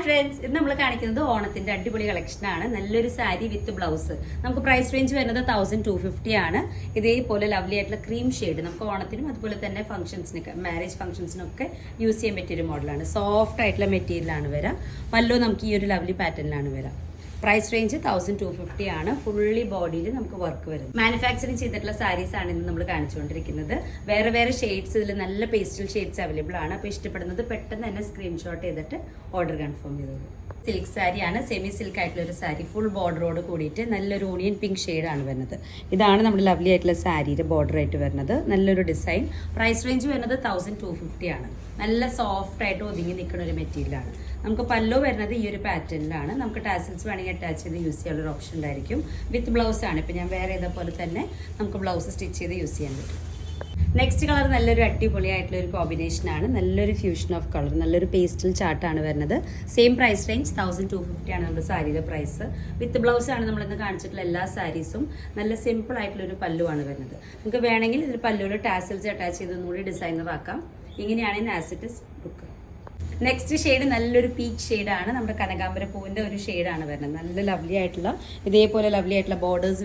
Friends, ഇത് നമ്മൾ കാണിക്കുന്നത് ഓണത്തിന്റെ അടിപൊളി കളക്ഷൻ ആണ്. നല്ലൊരു സാരി വിത്ത് ബ്ലൗസ്. നമുക്ക് പ്രൈസ് റേഞ്ച് വരുന്നത് 1250 ആണ്. ഇതേപോലെ ലവ്ലി ആയിട്ടുള്ള ക്രീം ഷെയ്ഡ് നമുക്ക് ഓണത്തിനും അതുപോലെ തന്നെ ഫംഗ്ഷൻസിനൊക്കെ മാരേജ് ഫംഗ്ഷൻസിനൊക്കെ യൂസ് ചെയ്യാൻ പറ്റിയൊരു മോഡലാണ്. സോഫ്റ്റ് ആയിട്ടുള്ള മെറ്റീരിയലാണ് വരാം. പല്ലോ നമുക്ക് ഈ ഒരു ലവ്ലി പാറ്റേണിലാണ് വരാം. പ്രൈസ് റേഞ്ച് 1250 ആണ്. ഫുള്ളി ബോഡിയിൽ നമുക്ക് വർക്ക് വരും. മാനുഫാക്ചറിങ് ചെയ്തിട്ടുള്ള സാരീസ് ആണ് ഇന്ന് നമ്മൾ കാണിച്ചുകൊണ്ടിരിക്കുന്നത്. വേറെ വേറെ ഷെയ്ഡ്സ് ഇതിൽ നല്ല പേസ്റ്റൽ ഷെയ്ഡ്സ് അവൈലബിൾ ആണ്. അപ്പോൾ ഇഷ്ടപ്പെടുന്നത് പെട്ടെന്ന് തന്നെ സ്ക്രീൻഷോട്ട് ചെയ്തിട്ട് ഓർഡർ കൺഫേം ചെയ്തോളൂ. സിൽക്ക് സാരിയാണ്, സെമി സിൽക്ക് ആയിട്ടുള്ള ഒരു സാരി, ഫുൾ ബോർഡറോട് കൂടിയിട്ട് നല്ലൊരു ഓണിയൻ പിങ്ക് ഷെയ്ഡാണ് വരുന്നത്. ഇതാണ് നമ്മുടെ ലവ്ലി ആയിട്ടുള്ള സാരിയുടെ ബോർഡർ ആയിട്ട് വരുന്നത്. നല്ലൊരു ഡിസൈൻ. പ്രൈസ് റേഞ്ച് വരുന്നത് 1250 ആണ്. നല്ല സോഫ്റ്റ് ആയിട്ട് ഒതുങ്ങി നിൽക്കുന്ന ഒരു മെറ്റീരിയലാണ്. നമുക്ക് പല്ലോ വരുന്നത് ഈ ഒരു പാറ്റേണിലാണ്. നമുക്ക് ടാസിൽസ് വേണമെങ്കിൽ അറ്റാച്ച് ചെയ്ത് യൂസ് ചെയ്യാനുള്ള ഒരു ഓപ്ഷൻ ഉണ്ടായിരിക്കും. വിത്ത് ബ്ലൗസ് ആണ്. ഇപ്പം ഞാൻ വേറെ ഇതേപോലെ തന്നെ നമുക്ക് ബ്ലൗസ് സ്റ്റിച്ച് ചെയ്ത് യൂസ് ചെയ്യാൻ പറ്റും. നെക്സ്റ്റ് കളർ നല്ലൊരു അടിപൊളിയായിട്ടുള്ള ഒരു കോമ്പിനേഷൻ ആണ്. നല്ലൊരു ഫ്യൂഷൻ ഓഫ് കളർ, നല്ലൊരു പേസ്റ്റൽ ചാർട്ടാണ് വരുന്നത്. സെയിം പ്രൈസ് റേഞ്ച് 1250 ആണ് നമ്മുടെ സാരിയുടെ പ്രൈസ്. വിത്ത് ബ്ലൗസ് ആണ് നമ്മളിന്ന് കാണിച്ചിട്ടുള്ള എല്ലാ സാരീസും. നല്ല സിമ്പിൾ ആയിട്ടുള്ള ഒരു പല്ലുവാണ് വരുന്നത്. നമുക്ക് വേണമെങ്കിൽ ഇതിൽ പല്ലുവിൽ ടാസിൽസ് അറ്റാച്ച് ചെയ്ത് ഒന്നുകൂടി ഡിസൈനർ ആക്കാം. ഇങ്ങനെയാണ് as it is look. Next shade നല്ലൊരു പീച്ച് ഷെയ്ഡാണ്. നമ്മുടെ കനകാമ്പര പൂവിൻ്റെ ഒരു ഷെയ്ഡാണ് വരുന്നത്. നല്ല ലവ്ലി ആയിട്ടുള്ള ഇതേപോലെ ലവ്ലി ആയിട്ടുള്ള ബോർഡേഴ്സ്